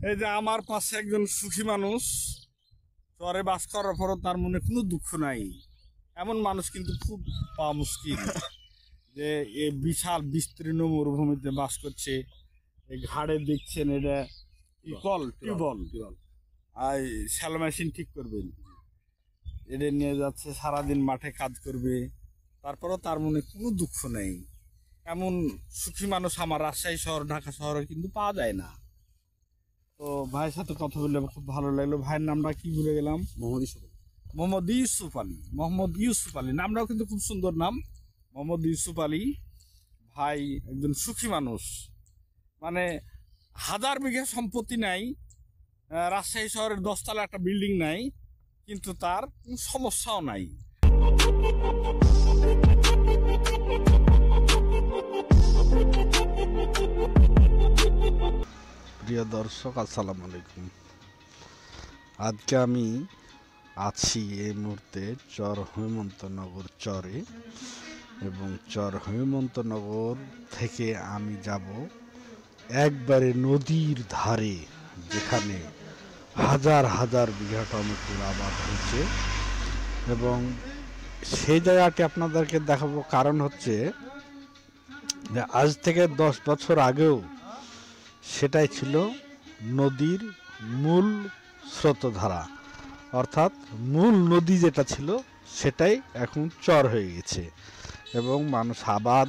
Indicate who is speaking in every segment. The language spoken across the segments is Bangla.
Speaker 1: এই যে আমার পাশে একজন সুখী মানুষ, শহরে বাস করার পরও তার মনে কোনো দুঃখ নাই। এমন মানুষ কিন্তু খুব পাওয়া মুশকিল। যে এই বিশাল বিস্তীর্ণ মরুভূমিতে বাস করছে। এই ঘাড়ে দেখছেন এটা টিউবওয়েল, আর শ্যালো মেশিন ঠিক করবেন, এটা নিয়ে যাচ্ছে, সারাদিন মাঠে কাজ করবে, তারপরও তার মনে কোনো দুঃখ নেই। এমন সুখী মানুষ আমার রাজশাহী শহর, ঢাকা শহরে কিন্তু পাওয়া যায় না। তো ভাইয়ের সাথে কথা বললে খুব ভালো লাগলো। ভাইয়ের নামটা কি ভুলে গেলাম? মোহাম্মদ ইউসুফ আলী। মোহাম্মদ ইউসুফ আলী নামটাও কিন্তু খুব সুন্দর নাম, মোহাম্মদ ইউসুফ আলী। ভাই একজন সুখী মানুষ, মানে হাজার বিঘা সম্পত্তি নাই, রাজশাহী শহরের 10 তলা একটা বিল্ডিং নাই, কিন্তু তার কোনো সমস্যাও নাই।
Speaker 2: প্রিয় দর্শক, আসসালামু আলাইকুম। আজকে আমি আছি এই মুহূর্তে চর হেমন্তনগর চরে, এবং চর হেমন্তনগর থেকে আমি যাব একবারে নদীর ধারে, যেখানে হাজার হাজার বিঘা টমেটোর আবাদ হয়েছে। এবং সেই জায়গাটি আপনাদেরকে দেখাবো, কারণ হচ্ছে যে আজ থেকে 10 বছর আগেও সেটাই ছিল নদীর মূল স্রোতধারা, অর্থাৎ মূল নদী যেটা ছিল সেটাই এখন চর হয়ে গেছে, এবং মানুষ আবাদ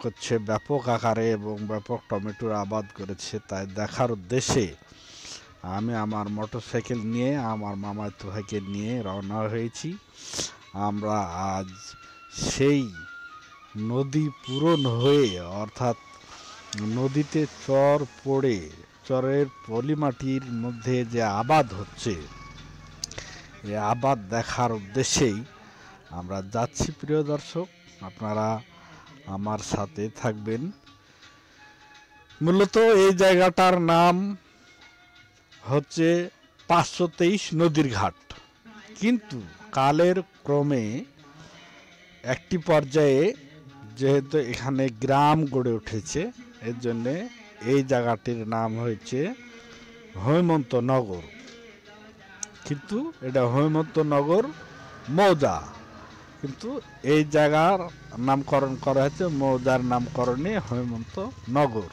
Speaker 2: করছে ব্যাপক আকারে, এবং ব্যাপক টমেটোর আবাদ করেছে। তাই দেখার উদ্দেশ্যে আমি আমার মোটরসাইকেল নিয়ে আমার মামাতো ভাইকে নিয়ে রওনা হয়েছি। আমরা আজ সেই নদী পূরণ হয়ে, অর্থাৎ নদীতে চর পড়ে চরের পলিমাটির মধ্যে যে আবাদ হচ্ছে, এই আবাদ দেখার উদ্দেশ্যেই আমরা যাচ্ছি। প্রিয় দর্শক, আপনারা আমার সাথে থাকবেন। মূলত এই জায়গাটার নাম হচ্ছে 523 নদীর ঘাট, কিন্তু কালের ক্রমে একটি পর্যায়ে যেহেতু এখানে গ্রাম গড়ে উঠেছে, এর জন্যে এই জায়গাটির নাম হয়েছে হেমন্তনগর। কিন্তু এটা হেমন্তনগর মৌজা, কিন্তু এই জায়গার নামকরণ করা হয়েছে মৌজার নামকরণে হেমন্তনগর।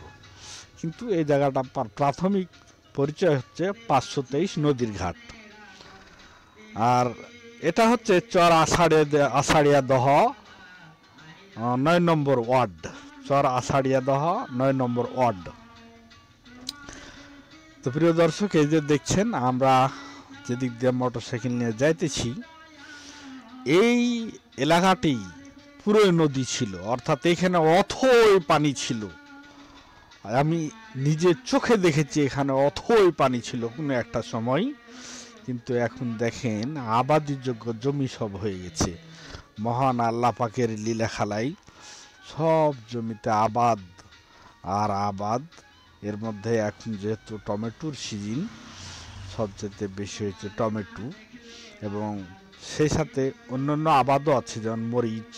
Speaker 2: কিন্তু এই জায়গাটা প্রাথমিক পরিচয় হচ্ছে 523 নদীর ঘাট। আর এটা হচ্ছে চর আষাঢ়িয়া দহ 9 নম্বর ওয়ার্ড। চর আষাঢ়িয়া দহ 9 নম্বর ওয়ার্ড। তো প্রিয় দর্শক, এই যে দেখছেন আমরা যেদিক দিয়ে মোটরসাইকেল নিয়ে যাইতেছি, এই এলাকাটি পুরো নদী ছিল, অর্থাৎ এখানে অথই পানি ছিল। আমি নিজের চোখে দেখেছি এখানে অথই পানি ছিল কোনো একটা সময়, কিন্তু এখন দেখেন আবাদিযোগ্য জমি সব হয়ে গেছে। মহান আল্লাহ পাকের লীলা খেলাই সব জমিতে আবাদ আর আবাদ। এর মধ্যে এখন যেহেতু টমেটোর সিজন, সবচেয়ে বেশি হয়েছে টমেটো, এবং সেই সাথে অন্যান্য আবাদও আছে, যেমন মরিচ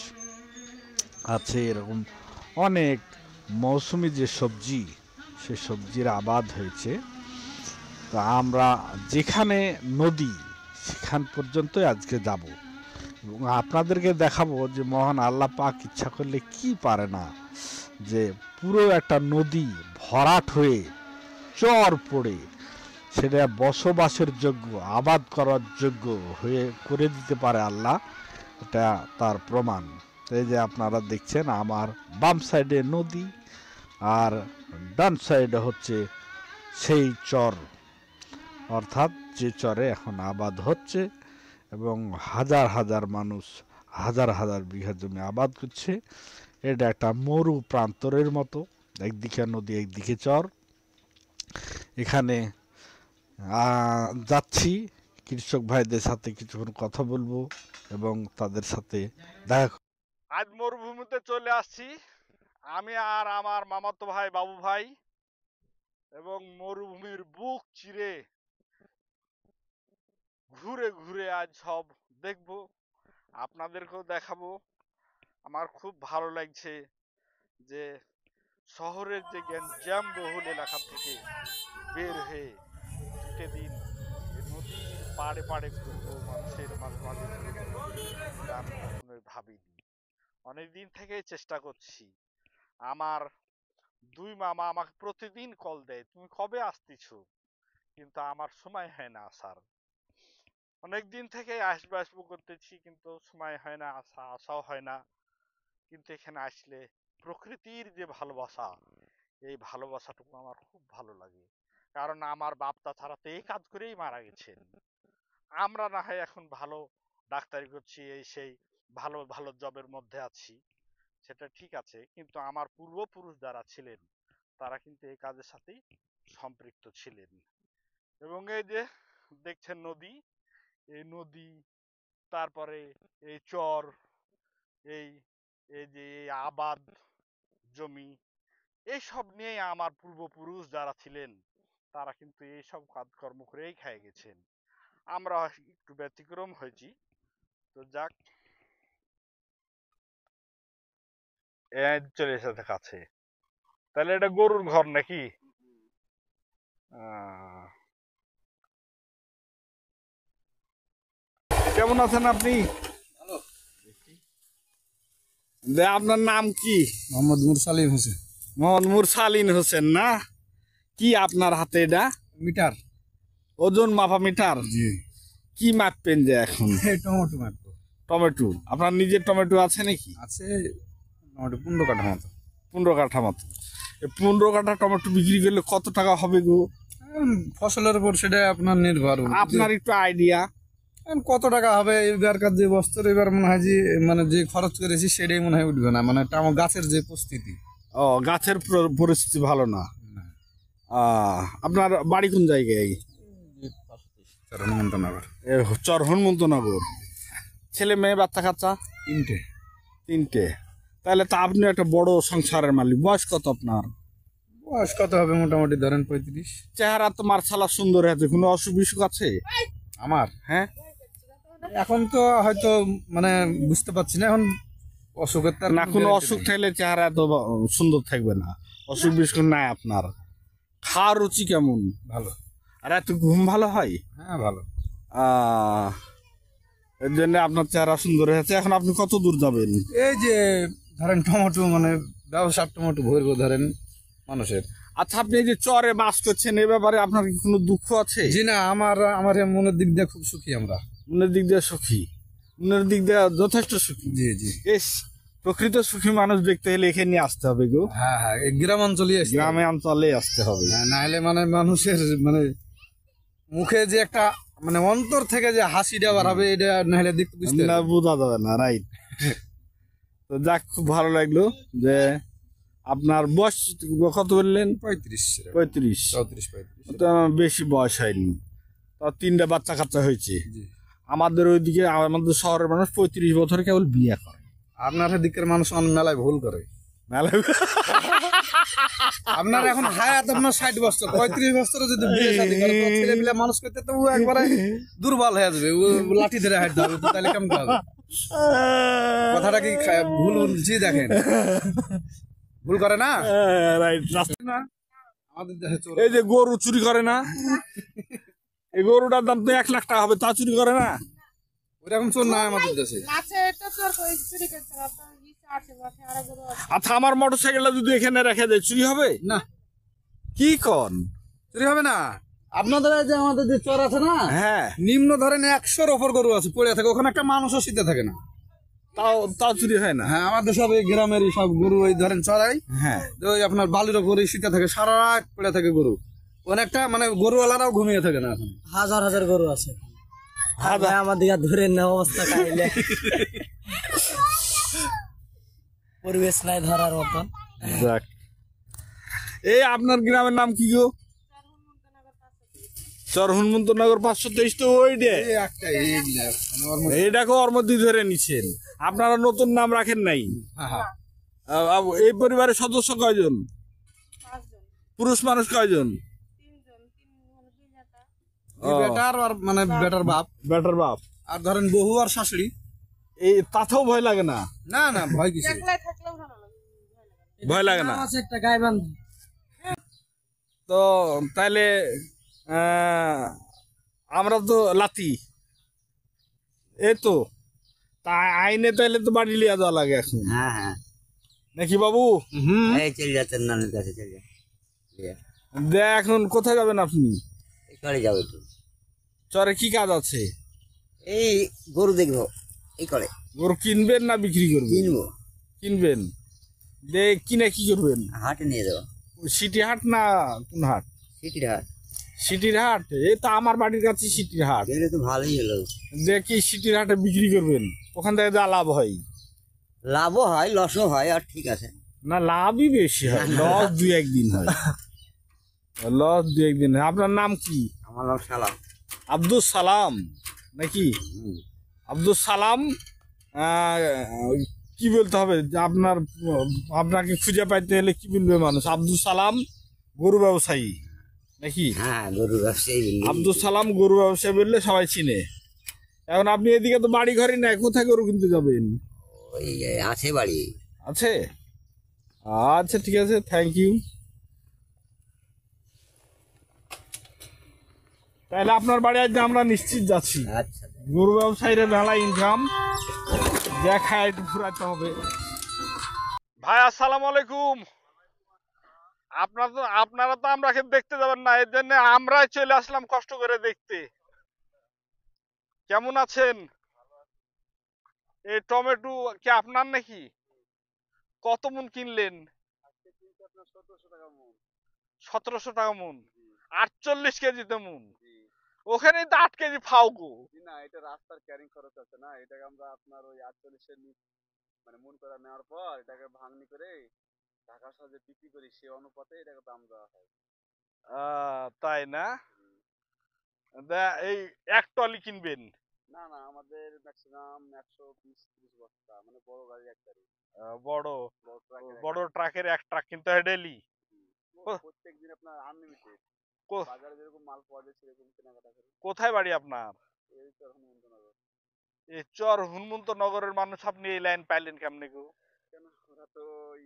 Speaker 2: আছে। এরকম অনেক মৌসুমি যে সবজি, সে সবজির আবাদ হয়েছে। তো আমরা যেখানে নদী সেখান পর্যন্তই আজকে যাব, এবং আপনাদেরকে দেখাবো যে মহান আল্লাহ পাক ইচ্ছা করলে কি পারে না, যে পুরো একটা নদী ভরাট হয়ে চর পড়ে সেটা বসবাসের যোগ্য, আবাদ করার যোগ্য হয়ে করে দিতে পারে আল্লাহ। এটা তার প্রমাণ। এই যে আপনারা দেখছেন আমার বাম সাইডে নদী, আর ডান সাইডে হচ্ছে সেই চর, অর্থাৎ যে চরে এখন আবাদ হচ্ছে, এবং হাজার হাজার মানুষ হাজার হাজার বিঘা জমি আবাদ করছে। এটা একটা মরু প্রান্তরের মতো, একদিকে নদী একদিকে চর। এখানে যাচ্ছি, কৃষক ভাইদের সাথে কিছুক্ষণ কথা বলবো এবং তাদের সাথে দেখা।
Speaker 1: আজ মরুভূমিতে চলে আসছি আমি আর আমার মামাতো ভাই বাবু ভাই, এবং মরুভূমির বুক চিরে ঘুরে ঘুরে আজ সব দেখবো, আপনাদেরকেও দেখাবো। আমার খুব ভালো লাগছে যে
Speaker 2: শহরের যে গ্যাঞ্জাম বহুল এলাকা থেকে বের হয়ে একটা দিন নদীর পাড়ে পাড়ে ঘুরবো, মানুষের মাঝে মাঝে ঘুরবো, এটা আমি কখনোই ভাবিনি। অনেকদিন থেকেই চেষ্টা করছি। আমার দুই মামা আমাকে প্রতিদিন কল দেয়, তুমি কবে আসতেছো, কিন্তু আমার সময় হয় না আসার। অনেকদিন থেকে আসবো আসবো করতেছি, কিন্তু সময় হয় না, আসাও হয় না। কিন্তু এখানে আসলে প্রকৃতির যে ভালোবাসা, এই ভালোবাসাটুকু আমার খুব ভালো লাগে। কারণ আমার বাপ তাছাড়া তো এই কাজ করেই মারা গেছেন। আমরা না হয় এখন ভালো ডাক্তারি করছি, এই সেই ভালো ভালো জবের মধ্যে আছি, সেটা ঠিক আছে, কিন্তু আমার পূর্বপুরুষ যারা ছিলেন তারা কিন্তু এই কাজের সাথেই সম্পৃক্ত ছিলেন। এবং এই যে দেখছেন নদী, এই নদী, তারপরে এই চর, এই এই যে এই আবাদ জমি, এইসব নিয়ে আমার পূর্বপুরুষ যারা ছিলেন তারা কিন্তু এইসব কাজকর্ম করেই খেয়ে গেছেন। আমরা একটু ব্যতিক্রম হয়েছি। তো যাক, চলে এসেছে কাছে। তাহলে এটা গরুর ঘর নাকি? কেমন আছেন আপনি? আপনার নাম কি?
Speaker 3: মোহাম্মদ মুরসালিম হোসেন।
Speaker 2: মোহাম্মদ মুরসালিন হোসেন না? কি আপনার হাতে এটা?
Speaker 3: মিটার।
Speaker 2: ওজন মাপা মিটার?
Speaker 3: জি।
Speaker 2: কি মাপবেন যে এখন?
Speaker 3: টমেটো মারবো।
Speaker 2: টমেটো? আপনার নিজের টমেটো আছে নাকি?
Speaker 3: আছে মোটামুটি 15 কাঠা মতো।
Speaker 2: 15 কাঠা মতো। 15 কাঠা টমেটো বিক্রি করলে কত টাকা হবে গো?
Speaker 3: ফসলের উপর সেটা আপনার নির্ভর।
Speaker 2: আপনার একটু আইডিয়া
Speaker 3: কত টাকা হবে এবারকার যে বস্তুর, এবার মনে হয় যে মানে যে খরচ করেছি সেটাই মনে হয় উঠবে না, মানে গাছের যে পরিস্থিতি।
Speaker 2: ও, গাছের পরিস্থিতি ভালো না। আপনার বাড়ি কোন জায়গায়?
Speaker 3: হনুমন্তনগর।
Speaker 2: চর হনুমন্তনগর। ছেলে মেয়ে বাচ্চা কাচ্চা?
Speaker 3: 3টে।
Speaker 2: 3টে? তাহলে তো আপনি একটা বড় সংসারের মালিক। বয়স কত আপনার?
Speaker 3: বয়স কত হবে মোটামুটি ধরেন 35।
Speaker 2: চেহারা তো মার্শাল্লাহ সুন্দর আছে, কোনো অসুখ বিসুখ আছে
Speaker 3: আমার?
Speaker 2: হ্যাঁ,
Speaker 3: এখন তো হয়তো মানে বুঝতে পারছি না, এখন অসুখের তার
Speaker 2: না কোনো অসুখ থাকলে চেহারা এত সুন্দর থাকবে না। অসুখ বিসুখ নাই আপনার। খাওয়ার রুচি কেমন?
Speaker 3: ভালো।
Speaker 2: আর এত ঘুম ভালো হয়?
Speaker 3: হ্যাঁ ভালো।
Speaker 2: এর জন্য আপনার চেহারা সুন্দর হয়েছে। এখন আপনি কত দূর যাবেন?
Speaker 3: এই যে ধরেন টমেটো, মানে ব্যবসার টমেটো ভরবো ধরেন মানুষের।
Speaker 2: আচ্ছা, আপনি এই যে চরে বাস করছেন, এ ব্যাপারে আপনার কি কোনো দুঃখ আছে?
Speaker 3: জি না, আমার মনের দিক দিয়ে খুব সুখী। আমরা
Speaker 2: মনের দিক দিয়ে সুখী? মনের দিক দিয়ে যথেষ্ট সুখী?
Speaker 3: জি জি।
Speaker 2: বেশ, প্রকৃত সুখী মানুষ দেখতে হলে এখানে আসতে হবে গো।
Speaker 3: হ্যাঁ হ্যাঁ, গ্রাম অঞ্চলে
Speaker 2: গ্রামে অঞ্চলে আসতে হবে।
Speaker 3: না হলে মানে মানুষের মানে মুখে যে একটা মানে অন্তর থেকে যে হাসিটা বার হবে, এটা না হলে দেখতে বুঝতে
Speaker 2: না, বোঝা যাবে না। রাইট। তো যাক, খুব ভালো লাগলো যে আপনার বয়স কত বললেন?
Speaker 3: 35।
Speaker 2: 35?
Speaker 3: 34-35।
Speaker 2: তো বেশি বয়স হয়নি, তো 3টে বাচ্চা কাচ্চা হয়েছে।
Speaker 3: জি।
Speaker 2: আমাদের ওইদিকে, আমাদের শহরের মানুষ 35 বছরে কেবল বিয়ে করে।
Speaker 3: আপনার দিকের মানুষ মেলায় ভুল করে।
Speaker 2: মেলায়
Speaker 3: আপনার এখন হায়াত আপনার 60 বছর, 35 বছরে যদি বিয়ে শাদী করে তো ছেলে পিলে মানুষ করতে তো ও একবারে দুর্বল হয়ে যাবে, ও লাঠি ধরে হাঁটতে হবে, তো তাহলে কেমন হবে? কথাটা কি ভুল বলছি? দেখেন, ভুল করে না?
Speaker 2: রাইট। না,
Speaker 3: আমাদের দেশে চোর।
Speaker 2: এই যে গরু চুরি করে না, এই গরুটার দাম তো 1 লাখ টাকা হবে, তা চুরি করে না?
Speaker 3: ওইরকম চোর না আমাদের দেশে।
Speaker 2: আচ্ছা, আমার মোটরসাইকেলটা যদি এখানে রেখে দেয় চুরি হবে
Speaker 3: না?
Speaker 2: কি কন?
Speaker 3: চুরি হবে না? আপনাদের যে আমাদের যে চর আছে না,
Speaker 2: হ্যাঁ,
Speaker 3: নিম্ন ধরেন 100-র ওপর গরু আছে পড়ে থাকে, ওখানে একটা মানুষও শীতে থাকে না।
Speaker 2: তাও চুরি হয় না?
Speaker 3: হ্যাঁ, আমাদের সব এই গ্রামেরই সব গরু ওই ধরেন চড়াই,
Speaker 2: হ্যাঁ,
Speaker 3: ওই আপনার বালির ওপরে শীতে থাকে, সারা রাত পড়ে থাকে গরু। অনেকটা মানে গরুওয়ালারাও ঘুমিয়ে থাকে না। এখন
Speaker 4: হাজার হাজার গরু আছে। আমার দিকে ধরে না অবস্থা কাইলে পরিবেশ নাই ধরার মতন।
Speaker 2: যাক, এই আপনার গ্রামের নাম কি গো? চর হনুমন্তনগর 523। তো ওইটা
Speaker 3: এই একটাই,
Speaker 2: এইটাকে ওর মধ্যে ধরে নিছেন। আপনারা নতুন নাম রাখেন নাই?
Speaker 3: হ্যাঁ।
Speaker 2: এই পরিবারের সদস্য কয়জন? পুরুষ মানুষ কয়জন?
Speaker 3: বেটার আর মানে বেটার বাপ,
Speaker 2: বেটার বাপ,
Speaker 3: আর ধরেন বহু আর শাশুড়ি।
Speaker 2: এই তাতেও ভয় লাগে না?
Speaker 3: না না, ভয় কিছু।
Speaker 1: ভয় লাগে না?
Speaker 4: নাম আছে একটা গাইবান্ধা।
Speaker 1: তো তাহলে আমরা তো লাতি এই তো, তা আইনে তাহলে তো বাড়ি লিয়া যাওয়া লাগে এখন,
Speaker 5: হ্যাঁ হ্যাঁ
Speaker 1: নাকি বাবু?
Speaker 5: এই চলে যাচ্ছেন নানির কাছে চলে যান
Speaker 1: দে এখন কোথায় যাবেন আপনি?
Speaker 5: এই করে যাবে তো
Speaker 1: চরে কি কাজ আছে?
Speaker 5: এই গরু দেখবো এই করে
Speaker 1: গরু কিনবেন না বিক্রি করবেন?
Speaker 5: কিনবো
Speaker 1: কিনবেন। দে কিনে কি করবেন?
Speaker 5: হাটে নিয়ে যাবো
Speaker 1: সিটি হাট না কোন হাট?
Speaker 5: সিটির হাট
Speaker 1: সিটির হাট, এই তো আমার বাড়ির কাছে সিটির হাট।
Speaker 5: গেলে তো ভালোই হলো
Speaker 1: দেখি সিটির হাটে বিক্রি করবেন, ওখান থেকে যা লাভ হয়।
Speaker 5: লাভও হয় লসও হয় আর ঠিক আছে
Speaker 1: না লাভই বেশি হয়, লস দুই একদিন হয়, লস দুই একদিন হয়। আপনার নাম কি?
Speaker 5: আমার নাম সালাম
Speaker 1: আব্দুল সালাম নাকি? আব্দুল সালাম। কি বলতে হবে যে আপনাকে খুঁজে পাইতে হলে কি বলবে মানুষ? আব্দুল সালাম গরু ব্যবসায়ী নাকি?
Speaker 5: হ্যাঁ গরু ব্যবসায়ী বললি।
Speaker 1: আব্দুল সালাম গরু ব্যবসায়ী বললে সবাই চিনে। এখন আপনি এদিকে তো বাড়ি ঘরই নাই, কোথায় গরু কিনতে যাবেন?
Speaker 5: ওই আছে বাড়ি
Speaker 1: আছে? আচ্ছা ঠিক আছে, থ্যাংক ইউ। তাহলে আপনার বাড়ি আজ আমরা নিশ্চিত যাচ্ছি।
Speaker 5: আচ্ছা
Speaker 1: গরু ব্যবসায়ীরা মেলা ইনকাম, দেখায় একটু ফুরাতে হবে। ভাই আসসালামু আলাইকুম। আপনারা তো আমরা দেখতে যাবেন না, এর জন্য আমরাই চলে আসলাম কষ্ট করে দেখতে। কেমন আছেন? এই টমেটো কি আপনার নাকি? কত মন কিনলেন? 1700 টাকা মন, 48 কেজিতে মন। ওখানেই তো 8 কেজি ফাও গো।
Speaker 3: না এটা রাস্তার ক্যারিং খরচ আছে না, এটাকে আমরা আপনার ওই 48-এর মানে মন করে নেওয়ার পর এটাকে ভাঙনি করে ঢাকার সাথে বিক্রি করি, সে অনুপাতে এটাকে দাম দেওয়া হয়।
Speaker 1: তাই না? এই এক টলি কিনবেন?
Speaker 3: না না, আমাদের ম্যাক্সিমাম 120-30 বস্তা, মানে বড় গাড়ি এক গাড়ি,
Speaker 1: বড়
Speaker 3: বড় ট্রাকের
Speaker 1: বড় ট্রাকের এক ট্রাক কিনতে হয় ডেলি।
Speaker 3: প্রত্যেক দিন আপনার আনলিমিটেড,
Speaker 1: কো-
Speaker 3: বাজারে যেরকম মাল পাওয়া যায় সেরকম কেনাকাটা করি।
Speaker 1: কোথায় বাড়ি আপনার?
Speaker 3: এই তো এখন মন্তনগর।
Speaker 1: এই চর হুনমন্ত নগরের মানুষ, আপনি এই লাইন পাইলেন কেমনে গো?
Speaker 3: কেন ওরা তো ওই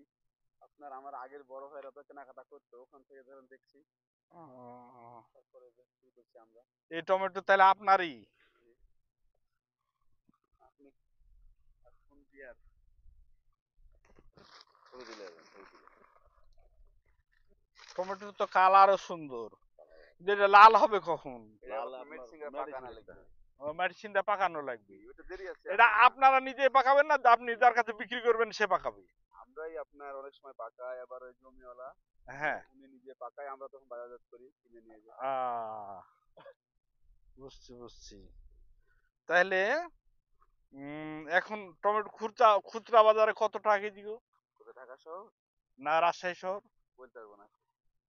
Speaker 3: আপনার আমার আগের বড় ভাইরা তো কেনাকাটা করতো, ওখান থেকে ধরুন দেখছি, তারপরে শুরু করছি আমরা।
Speaker 1: এই টমেটো তাহলে আপনারই?
Speaker 3: আপনি এখন বিয়ার করে দিলে
Speaker 1: টমেটোর তো কালারও সুন্দর, যেটা লাল হবে কখন? মেডিসিনটা পাকানো লাগবে। এটা আপনারা নিজে পাকাবেন না আপনি যার কাছে বিক্রি করবেন সে পাকাবে?
Speaker 3: আমরাই আপনার অনেক সময় পাকাই, আবার ওই জমিওয়ালা
Speaker 1: হ্যাঁ,
Speaker 3: উনি নিজে পাকায়, আমরা তখন বাজারজাত করি, কিনে নিয়ে যাই।
Speaker 1: বুঝছি। তাহলে এখন টমেটো খুচরা বাজারে কত টাকা কেজি গো?
Speaker 3: ঢাকা শহর
Speaker 1: না রাজশাহী শহর?
Speaker 3: বলতে পারবো না,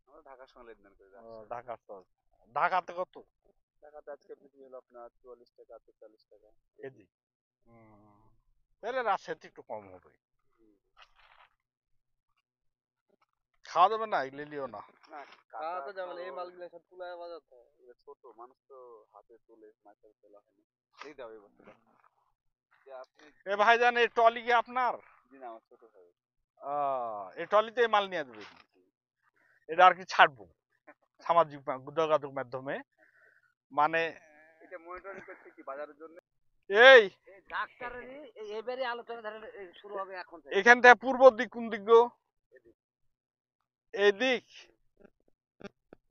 Speaker 3: আমরা ঢাকার সঙ্গে লেনদেন করি।
Speaker 1: ঢাকা শহর। ঢাকাতে কত?
Speaker 3: ঢাকাতে আজকে বিক্রি হলো আপনার 44 টাকা 43 টাকা
Speaker 1: কেজি। তাহলে রাজশাহীতে একটু কম হবে। খাওয়া যাবে না, এগুলো লিও না।
Speaker 3: খাওয়া তো যাবে না, এই মালগুলো সব তুলায় বাজার তো ছোট মানুষ তো হাতে তুলে মাছের তোলা হয়নি, এই দাও এই বস্তা যে আপনি।
Speaker 1: এ ভাইজান এই ট্রলি কি আপনার?
Speaker 3: জি না, আমার ছোট ভাই।
Speaker 1: এই ট্রলিতে মাল নিয়ে দেবেন? এটা আর কি ছাড়বো সামাজিক যোগাযোগ মাধ্যমে, মানে
Speaker 3: এটা মনিটরিং করতে কি বাজারের জন্য।
Speaker 1: এই
Speaker 5: ডাক্তারেরই এবারে আলোচনা ধরেন শুরু হবে এখন থেকে।
Speaker 1: এখান থেকে পূর্ব দিক কোন দিক গো? এদিক?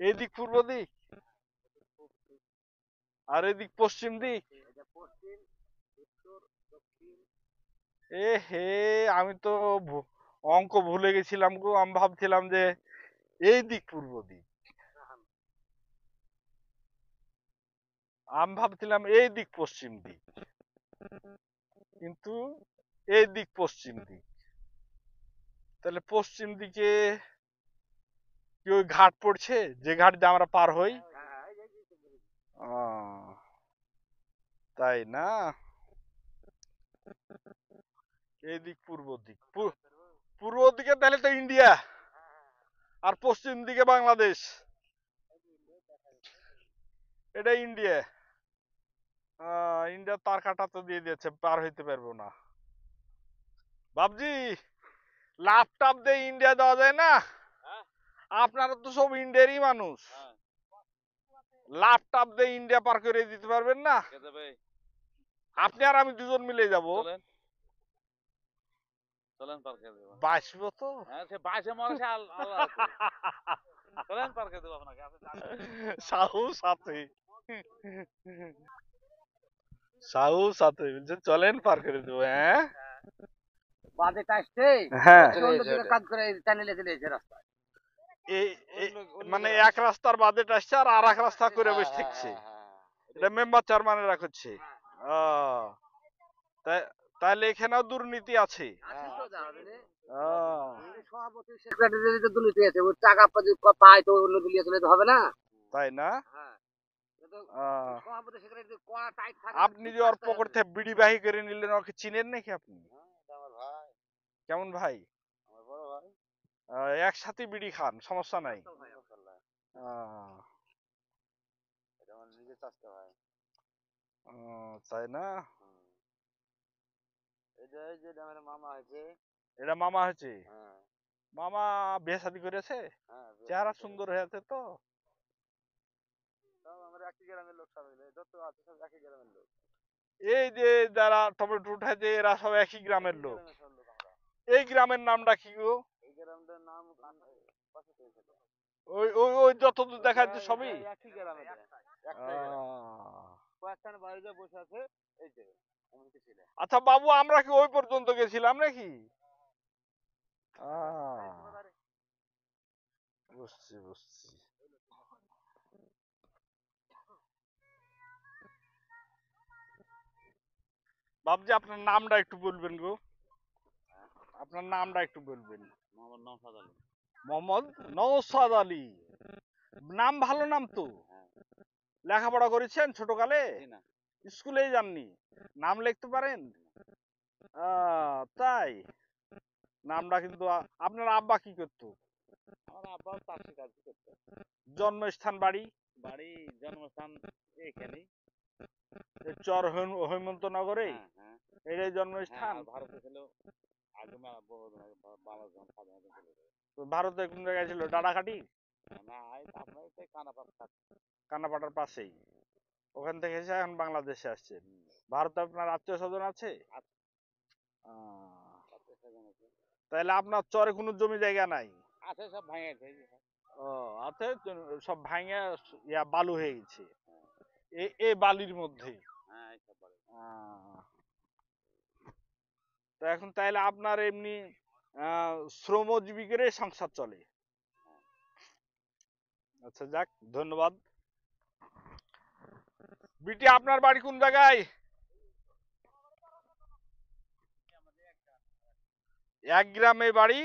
Speaker 1: এদিক পূর্ব দিক, আর এদিক পশ্চিম দিক। এ হে, আমি তো অঙ্ক ভুলে গেছিলাম গো। আমি ভাবছিলাম যে এই দিক পূর্ব দিক, আমি ভাবছিলাম এই দিক পশ্চিম দিক, কিন্তু এই দিক পশ্চিম দিক। তাহলে পশ্চিম দিকে কি ওই ঘাট পড়ছে, যে ঘাট দিয়ে আমরা পার হই? তাই না? এই দিক পূর্ব দিক, পূর্ব দিকে তাহলে তো ইন্ডিয়া, আর পশ্চিম দিকে বাংলাদেশ। এটা ইন্ডিয়া। ইন্ডিয়া তার কাটা তো দিয়ে দিয়েছে, পার হইতে পারবো না। বাবজি ল্যাপটপ দিয়ে ইন্ডিয়া দেওয়া যায় না? আপনারা তো সব ইন্ডিয়ারই মানুষ, ল্যাপটপ দিয়ে ইন্ডিয়া পার করে দিতে পারবেন না? আপনি আর আমি দুজন মিলে যাব।
Speaker 6: চলেন পার্কে দেবো।
Speaker 1: বাঁচবো তো?
Speaker 6: হ্যাঁ, সে বাইশে মরে সে আল্লাহ আছে। চলেন পার্কে দেবো আপনাকে।
Speaker 1: সাহস আছে, সাহস আছে, চলেন পার করে দেবো। হ্যাঁ
Speaker 5: বাজে আসছে
Speaker 1: হ্যাঁ,
Speaker 5: অন্যদিকে কাজ করে চ্যানেলে চলে এসে রাস্তা
Speaker 1: মানে এক রাস্তার বাজেট আসছে আর আর এক রাস্তা করে বসে থাকছে। এটা মেম্বার চেয়ারম্যানেরা করছে। তাহলে এখানেও দুর্নীতি আছে।
Speaker 5: সভাপতি সেক্রেটারি তো দুর্নীতি আছে, ওর টাকা পায় তো অন্য দিলিয়ে চলে তো হবে না।
Speaker 1: তাই না?
Speaker 5: সভাপতি সেক্রেটারি কড়া টাইট থাকে।
Speaker 1: আপনি যে ওর পকেট থেকে বিড়ি বাহি করে নিলেন, ওকে চিনেন নাকি আপনি? কেমন ভাই? একসাথে বিড়ি খান, সমস্যা নাই। তাই না? এটা মামা হয়েছে? মামা বিয়ে শাদী করেছে? চেহারা সুন্দর হয়েছে তো? এই যে যারা টমেটো উঠাইছে এরা সব একই গ্রামের লোক। এই গ্রামের নামটা কি গো? ওই ওই ওই যতদূর দেখা যাচ্ছে সবই আচ্ছা বাবু, আমরা কি ওই পর্যন্ত গেছিলাম নাকি? বুঝছি বুঝছি। বাবজি, আপনার নামটা একটু বলবেন গো? আপনার নামটা একটু বলবেন? মোহাম্মদ নওশাদ আলী। নাম ভালো নাম তো। লেখাপড়া করেছেন ছোটকালে? স্কুলেই যাননি? নাম লিখতে পারেন? তাই? নামটা কিন্তু আপনার আব্বা কি করতো?
Speaker 6: আমার আব্বা চাষি কাজ করতো।
Speaker 1: জন্মস্থান বাড়ি?
Speaker 6: বাড়ি জন্মস্থান এইখানেই,
Speaker 1: চর হৈমন্তনগরে। এটাই জন্মস্থান?
Speaker 6: ভারতে ছিল আগে, বাংলাদেশ স্বাধীনতা ছিল।
Speaker 1: ভারতে কোন জায়গায় ছিল? ডাডাখাটি?
Speaker 6: না, আপনার
Speaker 1: কানাপাটার পাশেই। ওখান থেকে এসে এখন বাংলাদেশে আসছেন। ভারতে আপনার আত্মীয় স্বজন আছে? তাহলে আপনার চরে কোনো জমি জায়গা নাই?
Speaker 6: আছে, সব ভাঙে গেছে।
Speaker 1: আছে, সব ভাঙে বালু হয়ে গেছে এই বালির মধ্যে। তো এখন তাইলে আপনার এমনি শ্রমজীবী করে সংসার চলে? আচ্ছা যাক, ধন্যবাদ। বিটি, আপনার বাড়ি কোন জায়গায়? এক গ্রামে বাড়ি?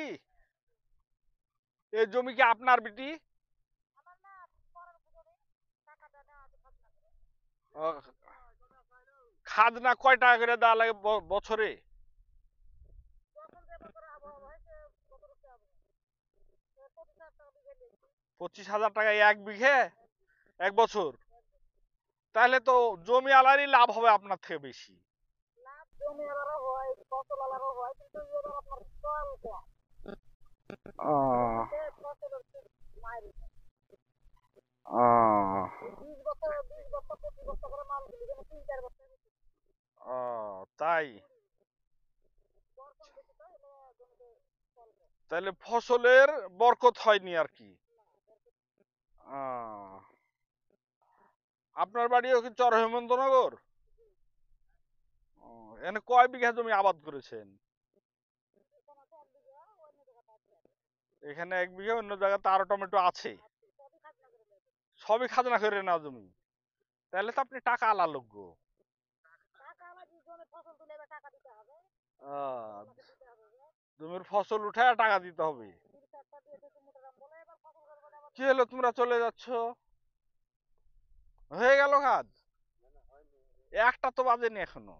Speaker 1: এই জমি কি আপনার বিটি? খাজনা কয় টাকা করে দেওয়া লাগে বছরে? 25,000 টাকা এক বিঘে, এক বছর? তাহলে তো জমি আলারই লাভ হবে আপনার থেকে বেশি। তাই? তাহলে ফসলের বরকত হয়নি আর কি। আপনার বাড়িও কি চর হেমন্তনগর? এখানে কয় বিঘা জমি আবাদ করেছেন? এখানে 1 বিঘা, অন্য জায়গাতে আরো টমেটো আছে? সবই খাজনা করে না জমি? তাহলে তো আপনি টাকা আলা লোক গো। জমির ফসল উঠে টাকা দিতে হবে। কি হলো, তোমরা চলে যাচ্ছ? হয়ে গেল কাজ? একটা তো বাজেনি এখনো।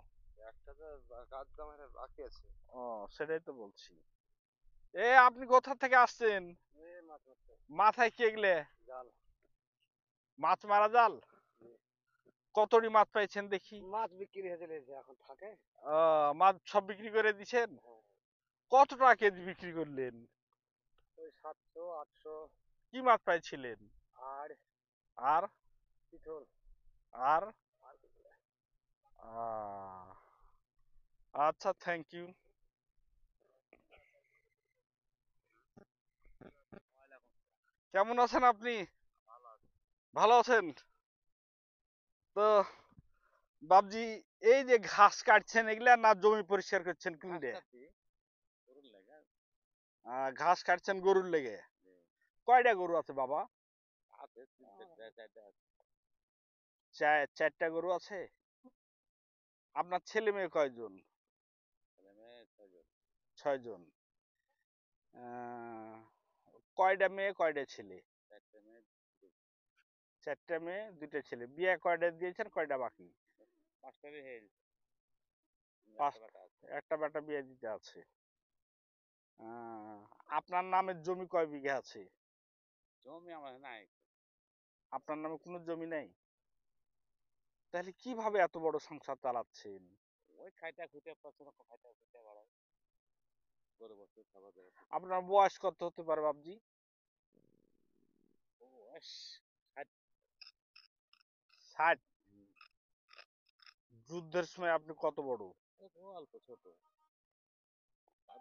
Speaker 1: সেটাই তো বলছি। আপনি কোথা থেকে আসছেন? মাথায় কি এগলে? মাছ মারা জাল? কতটি মাছ পাইছেন দেখি?
Speaker 5: মাছ বিক্রি হয়েছিল, এখন থাকে।
Speaker 1: মাছ সব বিক্রি করে দিছেন?
Speaker 2: কত টাকা কেজি বিক্রি করলেন?
Speaker 5: ওই 700 800
Speaker 2: কি মাছ পাইছিলেন?
Speaker 5: আর
Speaker 2: আর
Speaker 5: পিঠল
Speaker 2: আর আহ, আচ্ছা, থ্যাংক ইউ। কেমন আছেন আপনি? ভালো আছেন তো? বাবজি, এই যে ঘাস কাটছেন এগুলা না জমি পরিষ্কার করছেন কিনলে? ঘাস কাটছেন গরুর লেগে? কয়টা গরু আছে বাবা? চারটা গরু আছে। আপনার ছেলে মেয়ে কয়জন? 6 জন। কয়টা মেয়ে কয়টা ছেলে? 4টা মেয়ে 2টা ছেলে। বিয়ে কয়টা দিয়েছেন, কয়টা বাকি? একটা বেটা বিয়ে দিতে আছে। আপনার নামের জমি কয় বিঘা আছে?
Speaker 6: জমি আমার নাই।
Speaker 2: আপনার নামে কোনো জমি নাই? তাহলে কিভাবে এত বড় সংসার চালাচ্ছেন?
Speaker 6: ওই খাইটা খুঁটে পছন্দ খাইটা খুঁটে বাড়াই গরু বস্তু খাবার দাবার।
Speaker 2: আপনার বয়স কত হতে পারে বাবজি?
Speaker 6: বয়স
Speaker 2: 60। যুদ্ধের সময় আপনি কত বড়?
Speaker 6: অল্প ছোট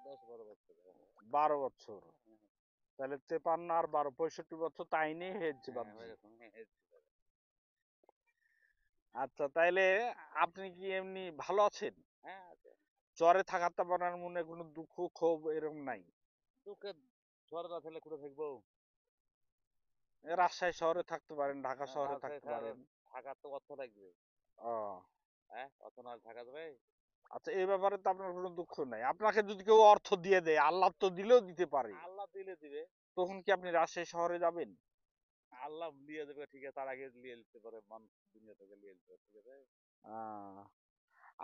Speaker 6: 10-12 বছর।
Speaker 2: 12 বছর। তাহলে 53 আর 12 65 বছর তাই নিয়ে হয়েছে বাবজি। আচ্ছা, তাইলে আপনি কি এমনি ভালো আছেন?
Speaker 6: হ্যাঁ,
Speaker 2: চরে থাকাতে আপনার মনে কোনো দুঃখ ক্ষোভ এরকম নাই?
Speaker 6: তোকে ঝড় না ফেলে কোথায় থাকবো?
Speaker 2: রাজশাহী শহরে থাকতে পারেন, ঢাকা শহরে থাকতে পারেন।
Speaker 6: থাকার তো অর্থ লাগবে।
Speaker 2: ও
Speaker 6: হ্যাঁ, অর্থ না থাকা যাবে?
Speaker 2: আচ্ছা, এই ব্যাপারে তো আপনার কোনো দুঃখ নাই। আপনাকে যদি কেউ অর্থ দিয়ে দেয়, আল্লাহ তো দিলেও দিতে পারে,
Speaker 6: আল্লাহ দিলে দিবে।
Speaker 2: তখন কি আপনি রাজশাহী শহরে যাবেন?
Speaker 6: আল্লাহ নিয়ে যাবে, ঠিক আছে, তার আগে নিয়ে নিতে পারে, মানুষ দুনিয়া থেকে নিয়ে নিতে পারে, ঠিক আছে।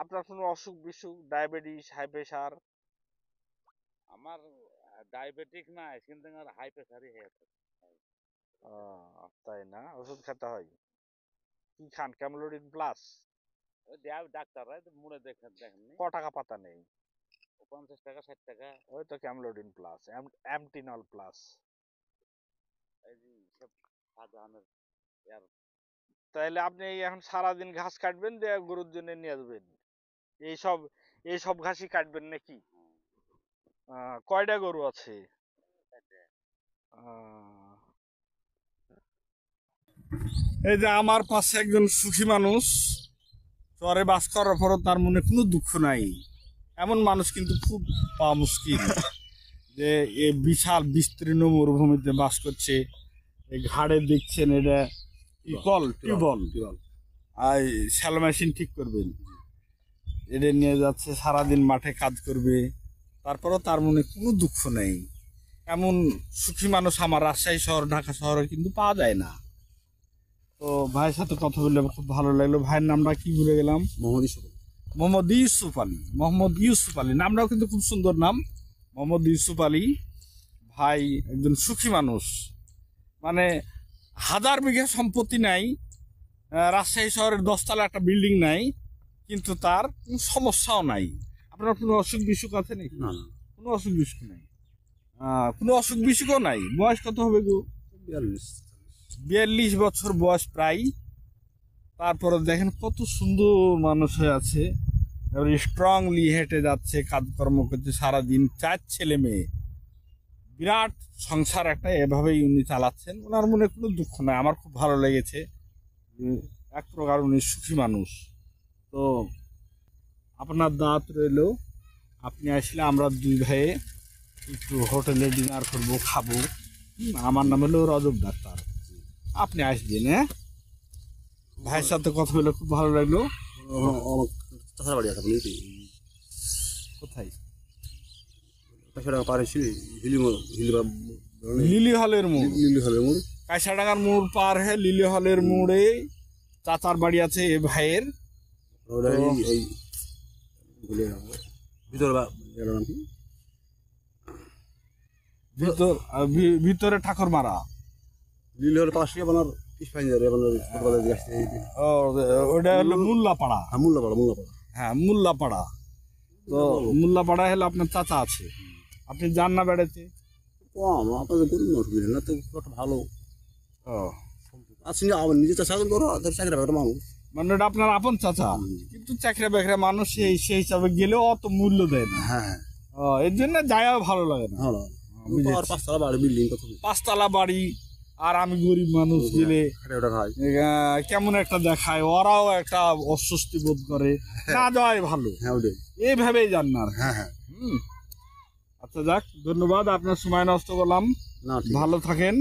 Speaker 2: আপনার কোনো অসুখ বিসুখ, ডায়াবেটিস, হাই প্রেশার?
Speaker 6: আমার ডায়াবেটিক নাই, কিন্তু আমার হাই প্রেশারই হয়ে আছে।
Speaker 2: তাই না? ওষুধ খেতে হয়? কি খান, ক্যামলোডিন প্লাস?
Speaker 6: ওই দেয় ডাক্তাররা, মনে দেখেননি।
Speaker 2: ক টাকা পাতা নেই?
Speaker 6: 50 টাকা 60 টাকা।
Speaker 2: ওই তো ক্যামলোডিন প্লাস, অ্যামটিনল প্লাস।
Speaker 6: এই যে সব সাধারণের ইয়ার।
Speaker 2: তাইলে আপনি এখন সারাদিন ঘাস কাটবেন, দিয়ে গরুর জন্য নিয়ে আসবেন, এইসব ঘাসই কাটবেন নাকি? কয়টা গরু আছে?
Speaker 1: এই যে আমার পাশে একজন সুখী মানুষ, চরে বাস করার পরও তার মনে কোনো দুঃখ নাই। এমন মানুষ কিন্তু খুব পাওয়া মুশকিল, যে এ বিশাল বিস্তীর্ণ মরুভূমিতে বাস করছে। এই ঘাড়ে দেখছেন এটা টিউবওয়েল, আর শ্যালো মেশিন ঠিক করবেন, এটা নিয়ে যাচ্ছে, সারাদিন মাঠে কাজ করবে, তারপরও তার মনে কোনো দুঃখ নেই। এমন সুখী মানুষ আমার রাজশাহী শহর, ঢাকা শহরে কিন্তু পাওয়া যায় না। তো ভাইয়ের সাথে কথা বললে খুব ভালো লাগলো। ভাইয়ের নামটা কি ভুলে গেলাম? মোহাম্মদ ইউসুফ আলী। মোহাম্মদ ইউসুফ আলী নামটাও কিন্তু খুব সুন্দর নাম, মোহাম্মদ ইউসুফ আলী। ভাই একজন সুখী মানুষ, মানে 1000 বিঘা সম্পত্তি নাই, রাজশাহী শহরের 10 তলা একটা বিল্ডিং নাই, কিন্তু তার কোনো সমস্যাও নাই। আপনার কোনো অসুখ বিসুখ আছে নাকি? না, কোনো অসুখ বিসুখ নাই, কোনো অসুখ বিসুখও নাই। বয়স কত হবে গো? 42 বছর বয়স প্রায়। তারপরে দেখেন কত সুন্দর মানুষ হয়ে আছে, স্ট্রংলি হেঁটে যাচ্ছে, কাজকর্ম করছে সারাদিন। 4 ছেলে মেয়ে, বিরাট সংসার একটা, এভাবেই উনি চালাচ্ছেন। ওনার মনে কোনো দুঃখ নাই। আমার খুব ভালো লেগেছে, এক প্রকার উনি সুখী মানুষ। তো আপনার দাঁত রইল, আপনি আসলে আমরা দুই ভাইয়ে একটু হোটেলে ডিনার করবো, খাবো। আমার নাম হলো রজব ডাক্তার, আপনি আসবেন। হ্যাঁ, ভাইয়ের সাথে কথা বলে খুব ভালো লাগলো। কোথায়? লিলি হলের মোড়, কাঁচাডাঙ্গার মোড় পার হয়ে লিলি হলের মোড়ে চাচার বাড়ি আছে এ ভাইয়ের। ভিতরে ঠাকুর মারা, ওটা হলো মোল্লাপাড়া। হ্যাঁ, মোল্লাপাড়া। তো মোল্লাপাড়া হলে আপনার চাচা আছে, আপনি যান না বেড়াতে?
Speaker 7: কম আপনাদের গরিব অসুবিধা না তো, একটা ভালো
Speaker 1: ও
Speaker 7: আসলে আবার নিজে চাষা করো চাকরি একটা মানুষ।
Speaker 1: মানে ওটা আপনার আপন চাচা, কিন্তু চাকরি বাকরি মানুষ সেই হিসাবে গেলেও অত মূল্য দেয় না।
Speaker 7: হ্যাঁ
Speaker 1: ও, এর জন্য যাওয়া ভালো লাগে না।
Speaker 7: ভালো
Speaker 1: বুঝেছি।
Speaker 7: আর 5 তলা বাড়ি বিল্ডিং কত
Speaker 1: 5 তলা বাড়ি, আর আমি গরিব মানুষ গেলে
Speaker 7: ওটা খাই।
Speaker 1: কেমন একটা দেখায়, ওরাও একটা অস্বস্তি বোধ করে, না যাওয়াই ভালো।
Speaker 7: হ্যাঁ ওটাই।
Speaker 1: এইভাবেই যান না।
Speaker 7: হ্যাঁ হ্যাঁ
Speaker 1: আচ্ছা যাক, ধন্যবাদ, আপনার সময় নষ্ট করলাম,
Speaker 7: না ঠিক
Speaker 1: ভালো থাকেন।